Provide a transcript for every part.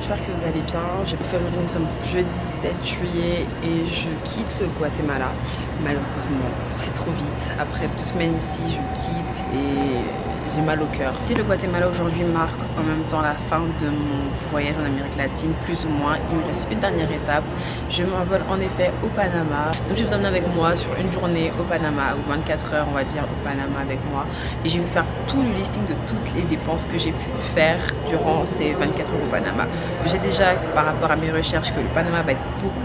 j'espère que vous allez bien. Nous sommes jeudi 7 juillet et je quitte le Guatemala. Malheureusement, c'est trop vite. Après 2 semaines ici, je quitte et j'ai mal au cœur. Le Guatemala aujourd'hui marque en même temps la fin de mon voyage en Amérique latine, plus ou moins. Il me reste une dernière étape. Je m'envole en effet au Panama. Donc je vais vous emmener avec moi sur une journée au Panama, ou 24 heures on va dire au Panama avec moi. Et je vais vous faire tout le listing de toutes les dépenses que j'ai pu faire durant ces 24 heures au Panama. J'ai déjà, par rapport à mes recherches, que le Panama va être beaucoup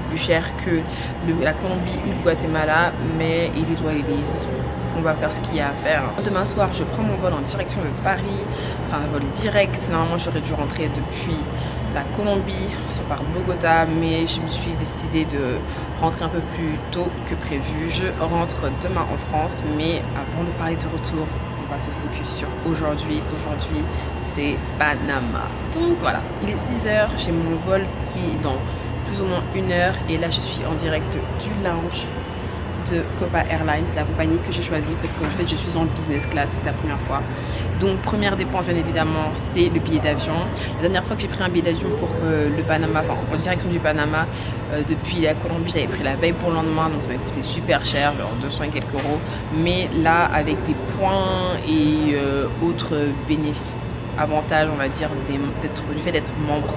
plus cher que la Colombie ou le Guatemala, mais it is what it is. On va faire ce qu'il y a à faire. Demain soir, je prends mon vol en direction de Paris. C'est un vol direct. Normalement, j'aurais dû rentrer depuis la Colombie, par Bogota, mais je me suis décidée de rentrer un peu plus tôt que prévu. Je rentre demain en France, mais avant de parler de retour, on va se focus sur aujourd'hui. Aujourd'hui, c'est Panama. Donc voilà, il est 6 h, j'ai mon vol qui est dans plus ou moins 1 heure, et là je suis en direct du lounge de Copa Airlines, la compagnie que j'ai choisie parce qu'en fait je suis en business class, c'est la première fois. Donc première dépense bien évidemment, c'est le billet d'avion. La dernière fois que j'ai pris un billet d'avion pour le Panama, enfin en direction du Panama, depuis la Colombie, j'avais pris la veille pour le lendemain, donc ça m'a coûté super cher, genre 200 et quelques euros. Mais là, avec des points et autres bénéfices, avantages on va dire, du fait d'être membre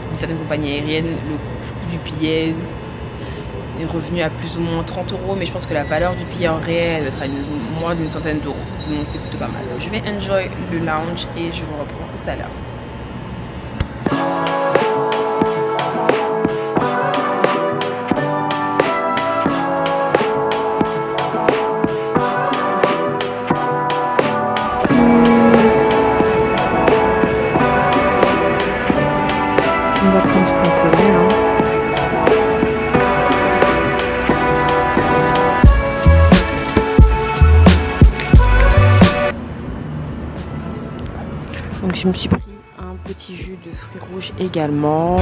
d'une certaine compagnie aérienne, le coût du billet est revenu à plus ou moins 30 euros, mais je pense que la valeur du billet en réel va être à moins d'une centaine d'euros, donc c'est plutôt pas mal. Je vais enjoy le lounge et je vous reprends tout à l'heure. On va prendre ce qu'on connaît, hein. Donc je me suis pris un petit jus de fruits rouges également.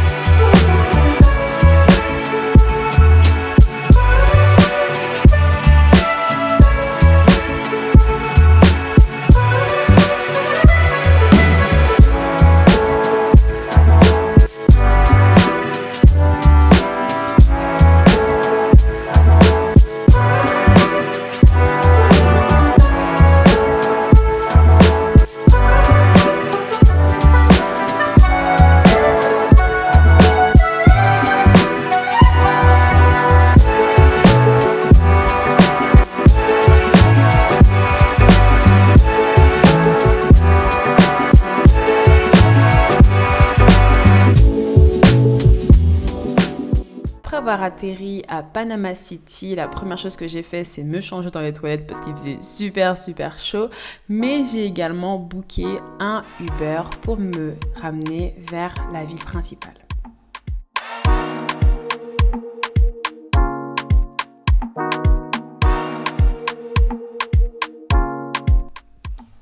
Avoir atterri à Panama City, la première chose que j'ai fait, c'est me changer dans les toilettes parce qu'il faisait super chaud, mais j'ai également booké un Uber pour me ramener vers la ville principale.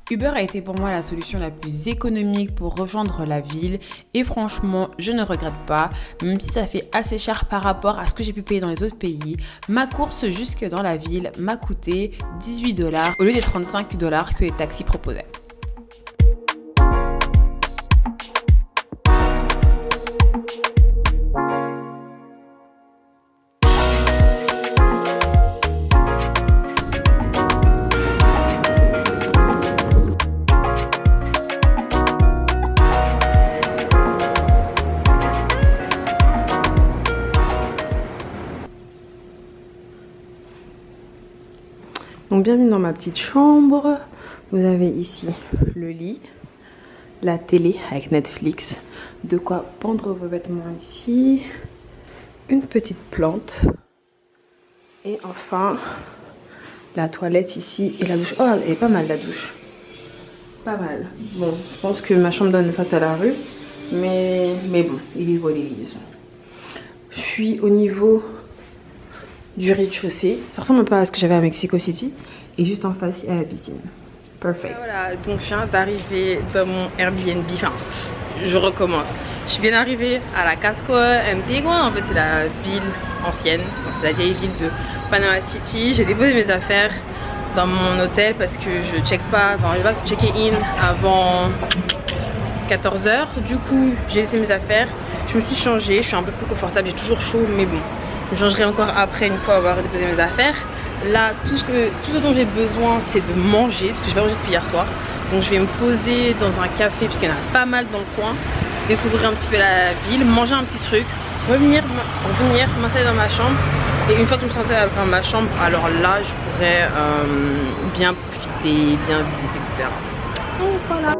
Uber a été pour moi la solution la plus économique pour rejoindre la ville et franchement, je ne regrette pas, même si ça fait assez cher par rapport à ce que j'ai pu payer dans les autres pays. Ma course jusque dans la ville m'a coûté 18 $ au lieu des 35 $ que les taxis proposaient. Donc bienvenue dans ma petite chambre. Vous avez ici le lit, la télé avec Netflix, de quoi pendre vos vêtements ici, une petite plante et enfin la toilette ici et la douche. Oh, elle est pas mal la douche, pas mal. Bon, je pense que ma chambre donne face à la rue, mais bon, il est what it is. Je suis au niveau du rez-de-chaussée, ça ressemble un peu à ce que j'avais à Mexico City et juste en face il y a la piscine. Perfect. Voilà, donc je viens d'arriver dans mon Airbnb, enfin je recommence. Je suis bien arrivée à la Casco Antigua, en fait c'est la ville ancienne, c'est la vieille ville de Panama City. J'ai déposé mes affaires dans mon hôtel parce que je check pas, enfin je vais pas checker in avant 14 h. Du coup, j'ai laissé mes affaires. Je me suis changée, je suis un peu plus confortable, j'ai toujours chaud, mais bon. Je changerai encore après une fois avoir déposé mes affaires. Là, tout ce dont j'ai besoin, c'est de manger, parce que je n'ai pas mangé depuis hier soir. Donc je vais me poser dans un café, puisqu'il y en a pas mal dans le coin. Découvrir un petit peu la ville, manger un petit truc, revenir m'installer dans ma chambre. Et une fois que je me suis installée dans ma chambre, alors là, je pourrais bien profiter, bien visiter, etc. Donc voilà.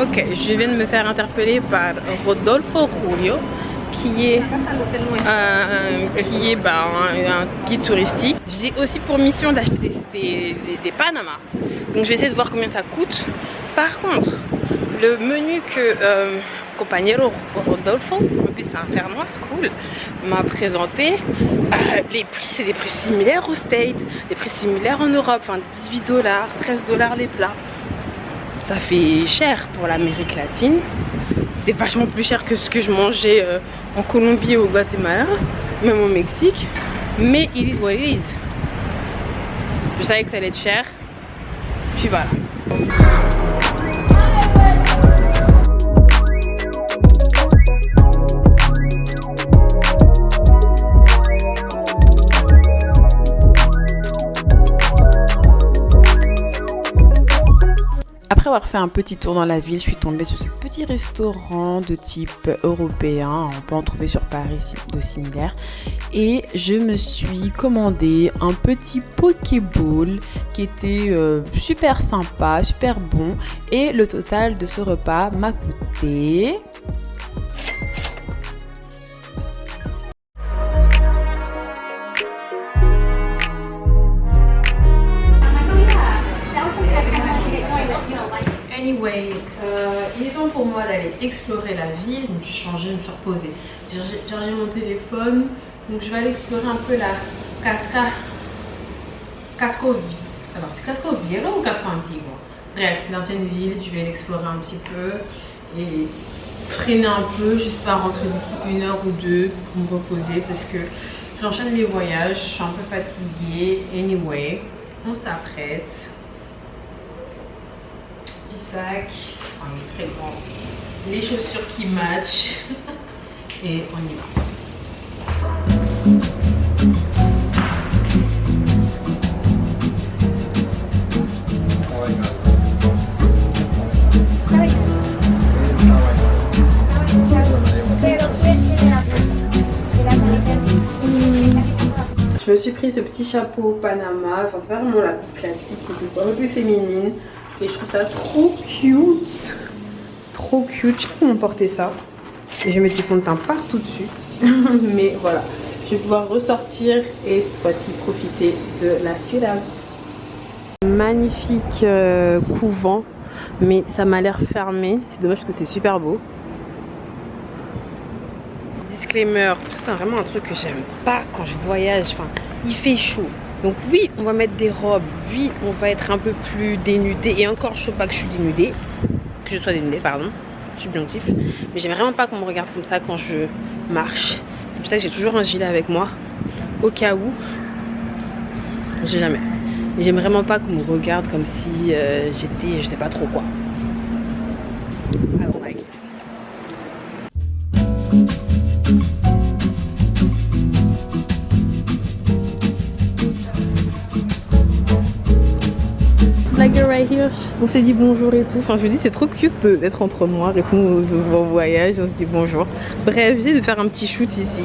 Ok, je viens de me faire interpeller par Rodolfo Julio, qui est un guide touristique. J'ai aussi pour mission d'acheter des Panama. Donc je vais essayer de voir combien ça coûte. Par contre, le menu que compagnero Rodolfo, en plus c'est un frère noir, cool, m'a présenté, les prix c'est des prix similaires aux States, des prix similaires en Europe, enfin 18 $, 13 $ les plats. Ça fait cher pour l'Amérique latine. C'est vachement plus cher que ce que je mangeais en Colombie ou au Guatemala, même au Mexique. Mais it is what it is. Je savais que ça allait être cher. Puis voilà. Après avoir fait un petit tour dans la ville, je suis tombée sur ce petit restaurant de type européen. On peut en trouver sur Paris de similaires. Et je me suis commandé un petit pokéball qui était super sympa, super bon. Et le total de ce repas m'a coûté... Anyway, il est temps pour moi d'aller explorer la ville. Donc j'ai changé, je me suis reposée. J'ai chargé mon téléphone. Donc je vais aller explorer un peu la Casco Alors c'est Casco Viejo ou Casco Antiguo? Bref, c'est l'ancienne ville. Je vais l'explorer un petit peu et freiner un peu. J'espère rentrer d'ici 1 heure ou 2 pour me reposer parce que j'enchaîne les voyages. Je suis un peu fatiguée. Anyway, on s'apprête. Sac, on est très grand, les chaussures qui matchent et on y va. Je me suis pris ce petit chapeau Panama, enfin c'est pas vraiment la coupe classique, c'est un peu plus féminine. Et je trouve ça trop cute. Trop cute. Je sais pas comment porter ça. Et je vais mettre du fond de teint partout dessus. Mais voilà. Je vais pouvoir ressortir et cette fois-ci profiter de la ciudad. Magnifique couvent. Mais ça m'a l'air fermé. C'est dommage parce que c'est super beau. Disclaimer. C'est vraiment un truc que j'aime pas quand je voyage. Enfin, il fait chaud. Donc oui, on va mettre des robes, oui, on va être un peu plus dénudé. Et encore, je ne sais pas que je suis dénudée, que je sois dénudée, pardon, subjonctif. Mais j'aime vraiment pas qu'on me regarde comme ça quand je marche. C'est pour ça que j'ai toujours un gilet avec moi, au cas où. Je sais jamais. Mais j'aime vraiment pas qu'on me regarde comme si j'étais, je sais pas trop quoi. I don't like it. Right here. On s'est dit bonjour et tout. Enfin, je me dis c'est trop cute d'être entre noirs et tout. On voyage, on se dit bonjour. Bref, j'ai de faire un petit shoot ici.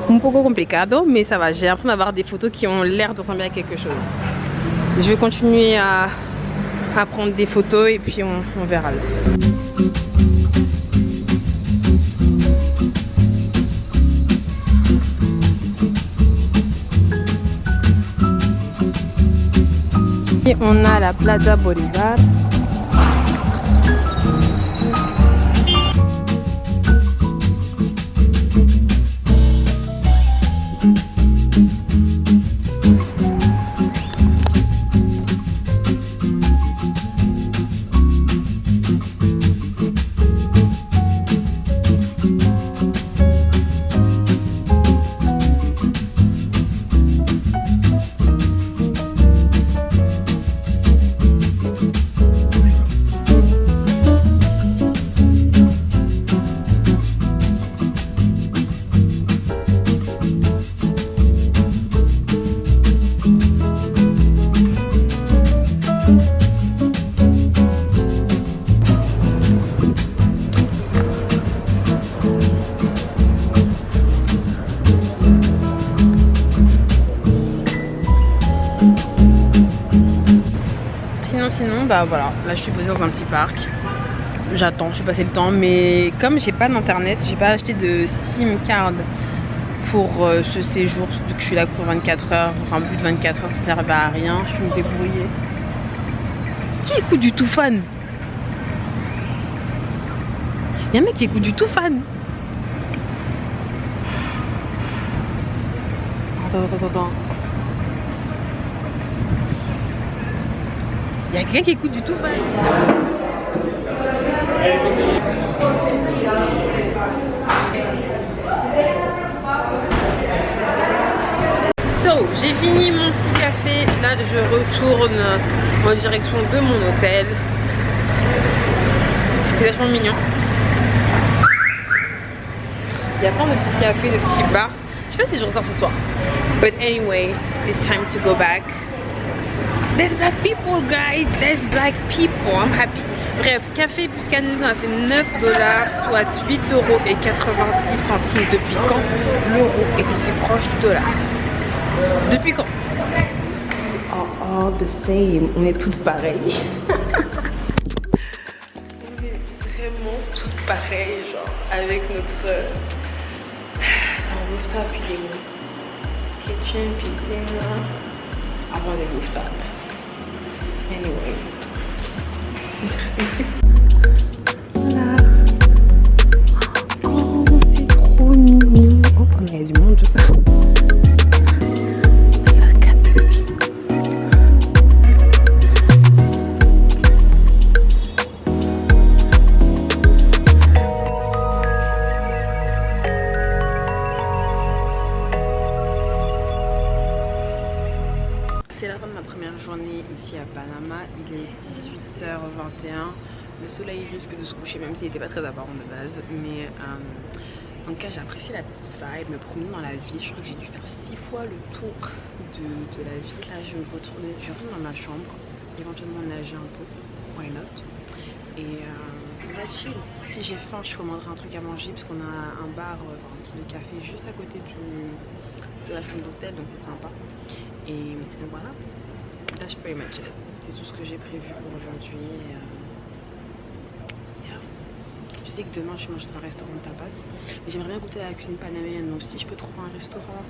Un peu complicado, mais ça va. J'ai l'impression d'avoir des photos qui ont l'air de ressembler à quelque chose. Je vais continuer à prendre des photos et puis on verra là. on a la Plaza Bolivar. Sinon, bah voilà, là je suis posée dans un petit parc. J'attends, je suis passé le temps, mais comme j'ai pas d'internet, j'ai pas acheté de SIM card pour ce séjour, vu que je suis là pour 24 heures, enfin plus de 24 heures, ça servait à rien, je vais me débrouiller. Qui écoute du Toufan? Y'a un mec qui écoute du Toufan. Attends. Il y a quelqu'un qui écoute du Toufan. So, j'ai fini mon petit café. Là, je retourne en direction de mon hôtel. C'est vachement mignon. Il y a plein de petits cafés, de petits bars. Je sais pas si je ressors ce soir. But anyway, it's time to go back. There's black people, guys. There's black people. I'm happy. Bref, café plus cannelle, on a fait 9 $, soit 8,86 € Depuis quand l'euro est aussi proche du dollar? Depuis quand? Oh, the same. On est toutes pareilles. On est vraiment toutes pareilles, genre, avec notre rooftop, il est où? Kitchen, piscine. Avant les rooftops. Anyway. Voilà. Oh, c'est trop mignon. Oh, il y a du monde. C'est la fin de ma première journée ici à Panama. Il est 18h21. Le soleil risque de se coucher, même s'il n'était pas très apparent de base. Mais en tout cas, j'ai apprécié la petite vibe, me promener dans la ville. Je crois que j'ai dû faire 6 fois le tour de la ville. Là, je retourne dans ma chambre, éventuellement nager un peu. Why not? Et là, chill. Si j'ai faim, je commanderai un truc à manger, parce qu'on a un bar, un truc de café juste à côté de la chambre d'hôtel, donc c'est sympa. Et voilà, that's pretty much it. C'est tout ce que j'ai prévu pour aujourd'hui. Yeah. Je sais que demain je vais manger dans un restaurant de tapas, mais j'aimerais bien goûter à la cuisine panaméenne. Donc si je peux trouver un restaurant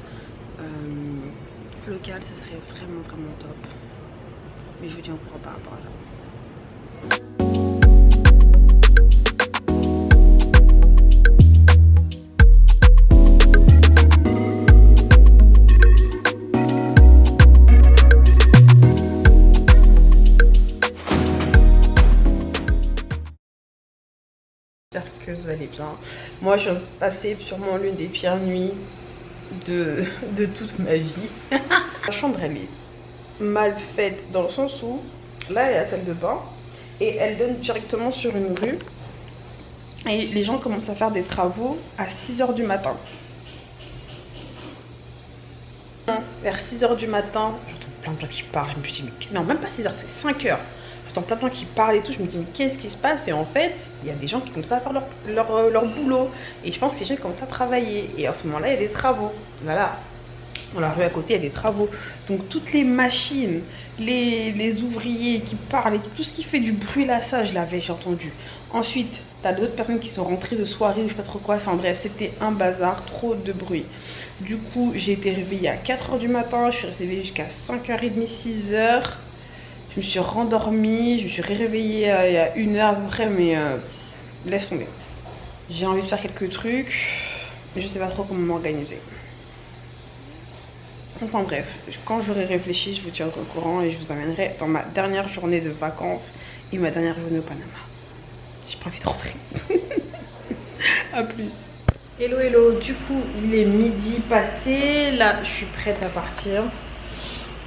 local, ça serait vraiment top. Mais je vous tiens au courant par rapport à ça. J'espère que vous allez bien. Moi, je vais passer sûrement l'une des pires nuits de toute ma vie. La chambre, elle est mal faite dans le sens où là, il y a la salle de bain et elle donne directement sur une rue. Et les gens commencent à faire des travaux à 6 h du matin. Vers 6 h du matin, j'entends plein de gens qui parlent. Je me dis, mais non, même pas 6 h, c'est 5 h. J'entends plein de gens qui parlent et tout, je me dis mais qu'est-ce qui se passe? Et en fait, il y a des gens qui commencent à faire leur boulot. Et je pense que les gens commencent à travailler. Et en ce moment-là, il y a des travaux. Voilà. Dans la rue à côté, il y a des travaux. Donc toutes les machines, les ouvriers qui parlent, et tout ce qui fait du bruit là, ça, je l'avais, j'ai entendu. Ensuite, t'as d'autres personnes qui sont rentrées de soirée ou je sais pas trop quoi. Enfin bref, c'était un bazar, trop de bruit. Du coup, j'ai été réveillée à 4 h du matin. Je suis restée jusqu'à 5 h 30, 6 h. Je Je me suis rendormie, je me suis réveillée il y a 1 heure à peu près, mais laisse tomber. J'ai envie de faire quelques trucs, mais je sais pas trop comment m'organiser. Enfin bref, quand j'aurai réfléchi, je vous tiendrai au courant et je vous amènerai dans ma dernière journée de vacances et ma dernière journée au Panama. J'ai pas envie de rentrer. A plus. Hello hello, du coup il est midi passé, là je suis prête à partir.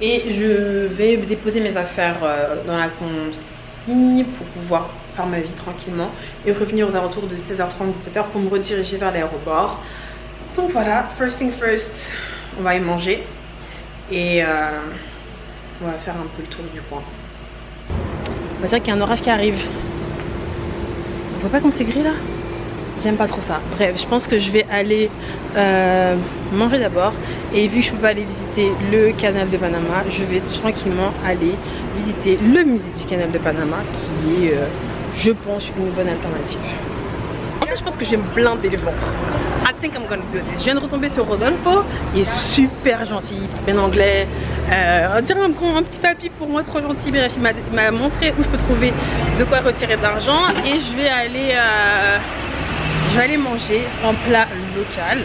Et je vais déposer mes affaires dans la consigne pour pouvoir faire ma vie tranquillement. Et revenir aux alentours de 16h30, 17h pour me rediriger vers l'aéroport. Donc voilà, first thing first, on va y manger. Et on va faire un peu le tour du coin. On va dire qu'il y a un orage qui arrive. On voit pas comme c'est gris là? J'aime pas trop ça. Bref, je pense que je vais aller manger d'abord. Et vu que je peux pas aller visiter le canal de Panama, je vais tranquillement aller visiter le musée du canal de Panama qui est, je pense, une bonne alternative. En fait, je pense que je vais me blinder le ventre. I think I'm gonna do this. Je viens de retomber sur Rodolfo. Il est super gentil, bien anglais. On dirait un petit papy pour moi, trop gentil. Bref, il m'a montré où je peux trouver de quoi retirer de l'argent. Et je vais aller manger en plat local.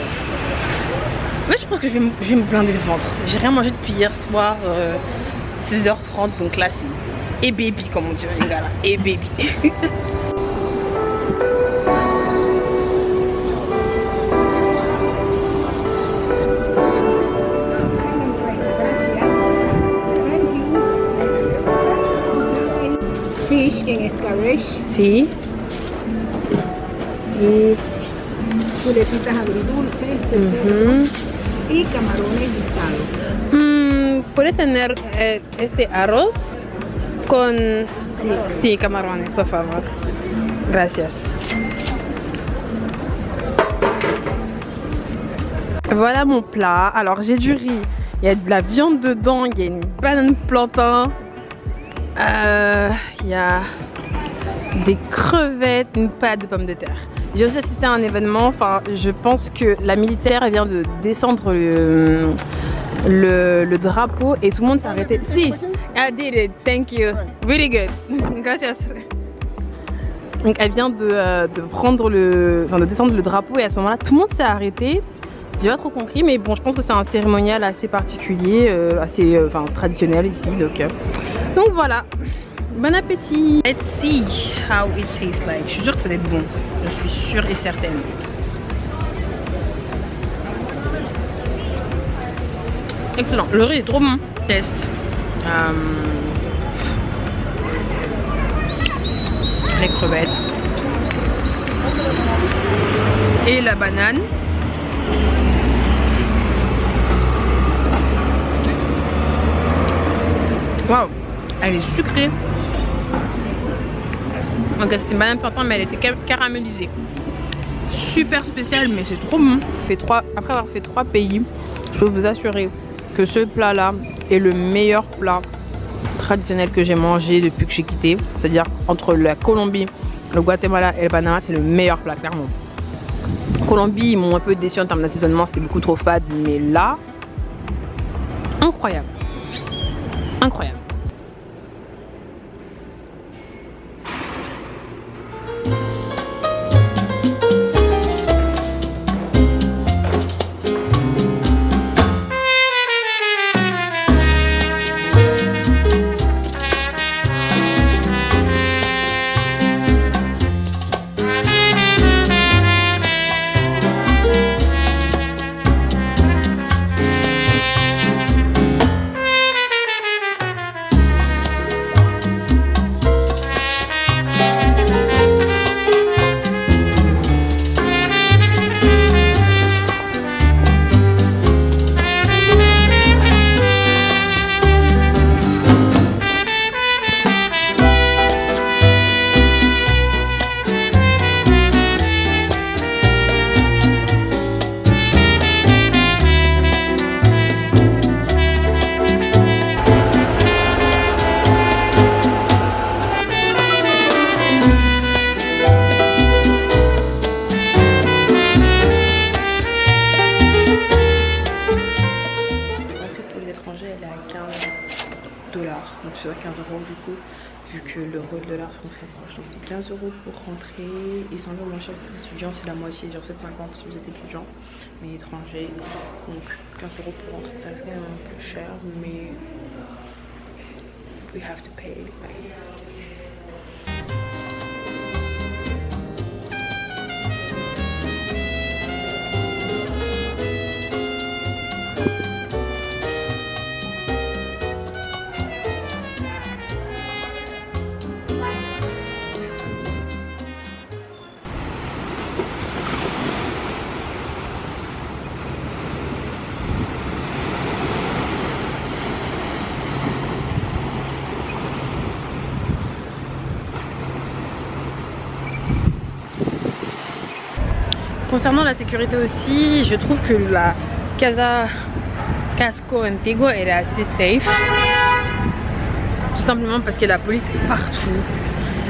Ouais, je pense que je vais me blinder le ventre. J'ai rien mangé depuis hier soir, 16h30. Donc là, c'est et baby, comme on dit en lingala. Et baby. Fish en escabeche Si. y chuletitas agridulces, cerdo y camarones guisados. ¿Puede tener este arroz con... Sí, camarones, por favor. Gracias. Voilà mon plat. Alors j'ai du riz, il y a de la viande dedans, il y a une banane plantain, il y a des crevettes, une pâte de pommes de terre. J'ai aussi assisté à un événement, enfin je pense que la militaire elle vient de descendre le drapeau et tout le monde s'est arrêté. Si, I did it, thank you, really good, gracias. Donc elle vient de prendre de descendre le drapeau et à ce moment-là tout le monde s'est arrêté. J'ai pas trop compris, mais bon, je pense que c'est un cérémonial assez particulier, assez traditionnel ici. Donc voilà. Bon appétit. Let's see how it tastes like. Je suis sûre que ça va être bon. Je suis sûre et certaine. Excellent. Le riz est trop bon. Test. Les crevettes. Et la banane. Waouh, elle est sucrée. Donc c'était une banane plantain, mais elle était caramélisée. Super spécial, mais c'est trop bon. Après avoir fait 3 pays, je peux vous assurer que ce plat là est le meilleur plat traditionnel que j'ai mangé depuis que j'ai quitté. C'est-à-dire entre la Colombie, le Guatemala et le Panama, c'est le meilleur plat, clairement. Colombie, ils m'ont un peu déçu en termes d'assaisonnement, c'était beaucoup trop fade, mais là, incroyable. Incroyable. sur 15 € du coup, vu que l'euro et le dollar sont très proches. Donc c'est 15 € pour rentrer et c'est un peu moins cher que les étudiants, c'est la moitié, genre 7,50 si vous êtes étudiant, mais étranger. Donc 15 € pour rentrer, ça reste quand même un peu cher, mais we have to pay. Concernant la sécurité aussi, je trouve que la Casco Antiguo elle est assez safe. Tout simplement parce que la police est partout.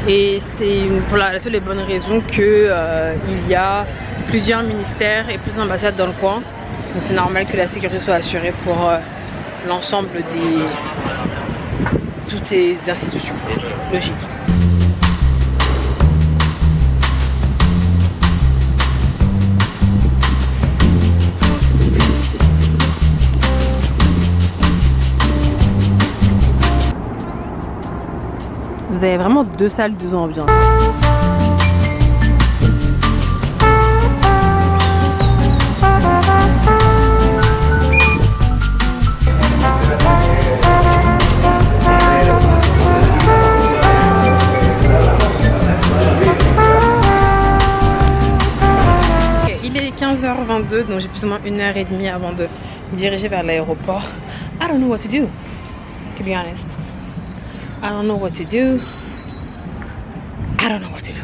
Et c'est pour la seule et bonne raison que il y a plusieurs ministères et plusieurs ambassades dans le coin. Donc c'est normal que la sécurité soit assurée pour l'ensemble de toutes ces institutions. Logique. Vous avez vraiment deux salles, deux ambiances. Okay, il est 15h22, donc j'ai plus ou moins 1h30 avant de me diriger vers l'aéroport. I don't know what to do, to be honest. I don't know what to do. I don't know what to do.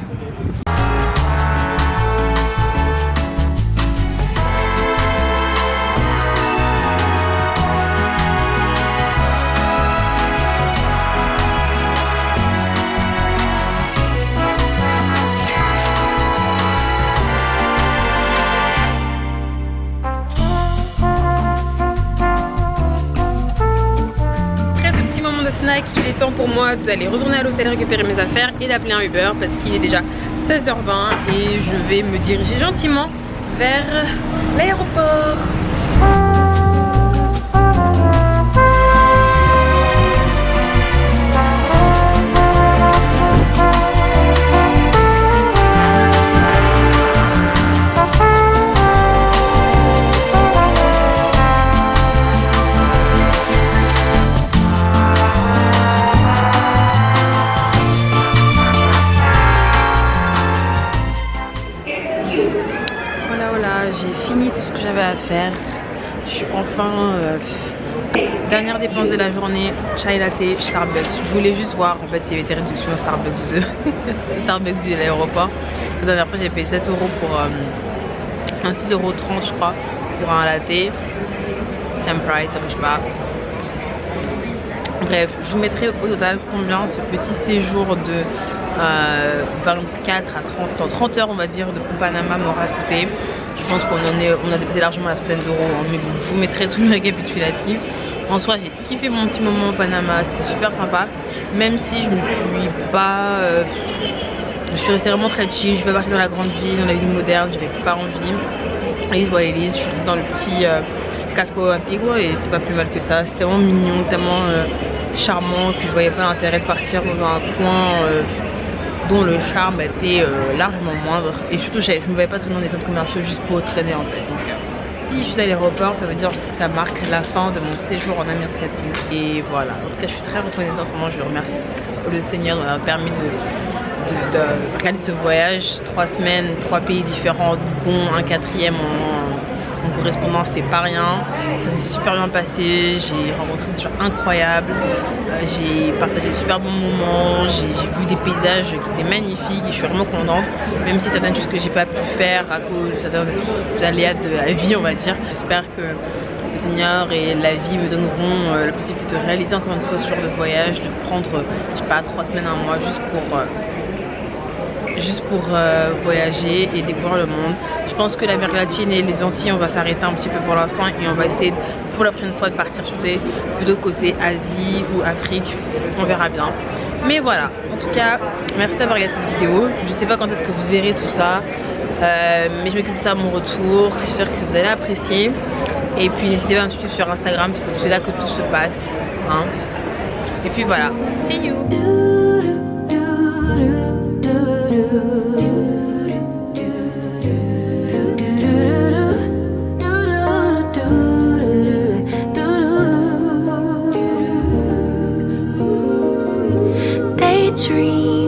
Snack, il est temps pour moi d'aller retourner à l'hôtel récupérer mes affaires et d'appeler un Uber parce qu'il est déjà 16h20 et je vais me diriger gentiment vers l'aéroport. J'ai fini tout ce que j'avais à faire. Je suis enfin dernière dépense de la journée, chai latte, Starbucks. Je voulais juste voir en fait s'il y avait des réductions au Starbucks de Starbucks de l'aéroport. La dernière fois j'ai payé 7 € pour un 6,30 € je crois pour un latte. Same price, ça bouge pas. Bref, je vous mettrai au total combien ce petit séjour de 24 à 30 heures on va dire de Panama m'aura coûté. Je pense qu'on a dépassé largement la centaine d'euros, hein, mais bon, je vous mettrai tout le récapitulatif. En soi, j'ai kiffé mon petit moment au Panama, c'était super sympa. Même si je me suis pas... je suis restée vraiment très chill, je suis pas partie dans la grande ville, dans la ville moderne, j'avais pas envie. Elise, voilà Elise, je suis restée dans le petit Casco Antiguo et c'est pas plus mal que ça. C'était vraiment mignon, tellement charmant que je voyais pas l'intérêt de partir dans un coin... dont le charme était largement moindre et surtout je ne me voyais pas traîner dans des centres commerciaux juste pour traîner en fait. Donc, si je suis à l'aéroport, ça veut dire que ça marque la fin de mon séjour en Amérique latine et voilà. En tout cas je suis très reconnaissante, vraiment je remercie le Seigneur de m'avoir permis de regarder ce voyage, 3 semaines, 3 pays différents, dont un 4e en correspondance, c'est pas rien. Ça s'est super bien passé, j'ai rencontré des gens incroyables, j'ai partagé de super bons moments, j'ai vu des paysages qui étaient magnifiques et je suis vraiment contente, même si certaines choses que j'ai pas pu faire à cause de certains aléas de la vie on va dire. J'espère que le Seigneur et la vie me donneront la possibilité de réaliser encore une fois ce genre de voyage, de prendre, je sais pas, 3 semaines, 1 mois juste pour voyager et découvrir le monde. Je pense que l'Amérique latine et les Antilles, on va s'arrêter un petit peu pour l'instant et on va essayer pour la prochaine fois de partir shooter plutôt côté Asie ou Afrique, on verra bien. Mais voilà, en tout cas, merci d'avoir regardé cette vidéo. Je sais pas quand est-ce que vous verrez tout ça, mais je m'occupe de ça à mon retour. J'espère que vous allez apprécier. Et puis n'hésitez pas à me suivre sur Instagram parce que c'est là que tout se passe. Hein. Et puis voilà, see you. Dream